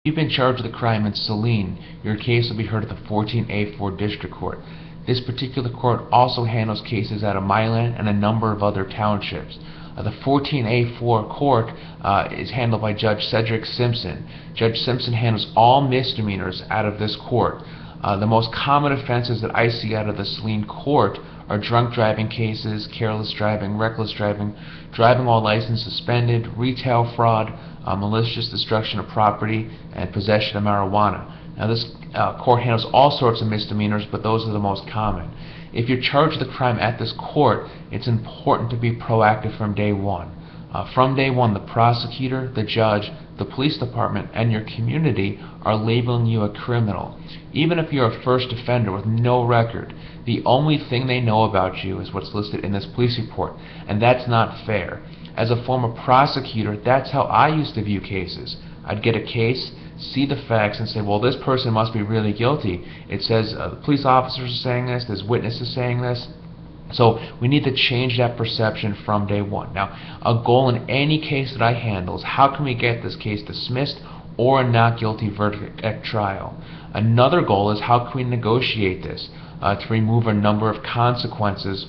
You've been charged with a crime in Saline. Your case will be heard at the 14A-4 District Court. This particular court also handles cases out of Milan and a number of other townships. The 14A-4 court is handled by Judge Cedric Simpson. Judge Simpson handles all misdemeanors out of this court. The most common offenses that I see out of the Saline court are drunk driving cases, careless driving, reckless driving, driving while license suspended, retail fraud, malicious destruction of property, and possession of marijuana. Now this court handles all sorts of misdemeanors, but those are the most common. If you're charged with a crime at this court, it's important to be proactive from day one. From day one, the prosecutor, the judge, the police department, and your community are labeling you a criminal. Even if you're a first offender with no record, the only thing they know about you is what's listed in this police report, and that's not fair. As a former prosecutor, that's how I used to view cases. I'd get a case, see the facts, and say, well, this person must be really guilty. It says the police officers are saying this, there's witnesses saying this. So we need to change that perception from day one. Now, a goal in any case that I handle is how can we get this case dismissed or a not guilty verdict at trial. Another goal is how can we negotiate this to remove a number of consequences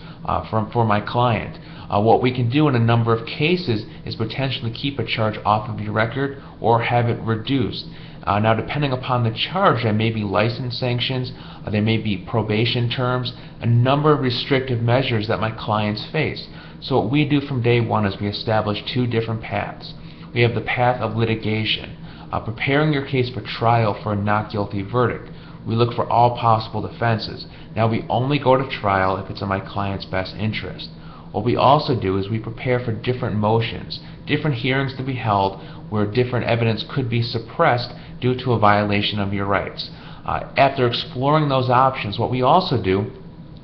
for my client. What we can do in a number of cases is potentially keep a charge off of your record or have it reduced. Now, depending upon the charge, there may be license sanctions, there may be probation terms, a number of restrictive measures that my clients face. So what we do from day one is we establish two different paths. We have the path of litigation, preparing your case for trial for a not guilty verdict. We look for all possible defenses. Now, we only go to trial if it's in my client's best interest. What we also do is we prepare for different motions, different hearings to be held where different evidence could be suppressed due to a violation of your rights. After exploring those options, what we also do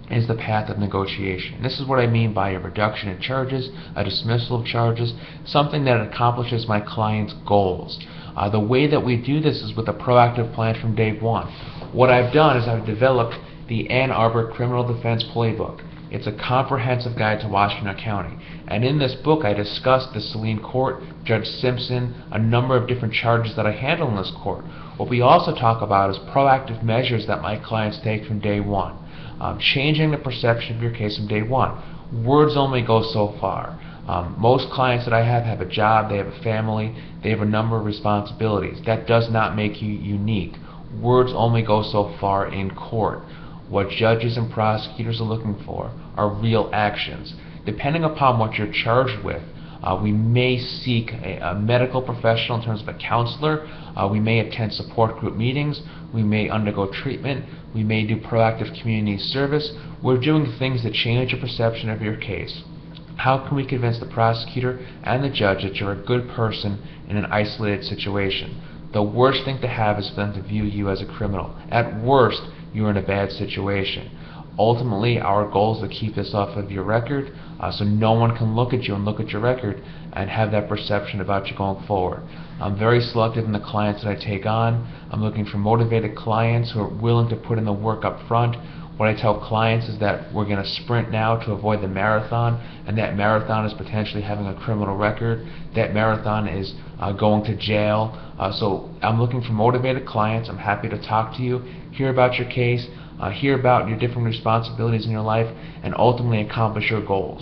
is the path of negotiation. This is what I mean by a reduction in charges, a dismissal of charges, something that accomplishes my client's goals. The way that we do this is with a proactive plan from day one. What I've done is I've developed the Ann Arbor Criminal Defense Playbook. It's a comprehensive guide to Washtenaw County. And in this book, I discussed the Saline Court, Judge Simpson, a number of different charges that I handle in this court. What we also talk about is proactive measures that my clients take from day one. Changing the perception of your case from day one. Words only go so far. Most clients that I have a job, they have a family, they have a number of responsibilities. That does not make you unique. Words only go so far in court. What judges and prosecutors are looking for are real actions. Depending upon what you're charged with, we may seek a medical professional in terms of a counselor, we may attend support group meetings, we may undergo treatment, we may do proactive community service. We're doing things that change your perception of your case. How can we convince the prosecutor and the judge that you're a good person in an isolated situation? The worst thing to have is for them to view you as a criminal. At worst, you're in a bad situation. Ultimately, our goal is to keep this off of your record so no one can look at you and look at your record and have that perception about you going forward. I'm very selective in the clients that I take on. I'm looking for motivated clients who are willing to put in the work up front. What I tell clients is that we're going to sprint now to avoid the marathon, and that marathon is potentially having a criminal record. That marathon is going to jail. So I'm looking for motivated clients. I'm happy to talk to you, hear about your case, hear about your different responsibilities in your life, and ultimately accomplish your goals.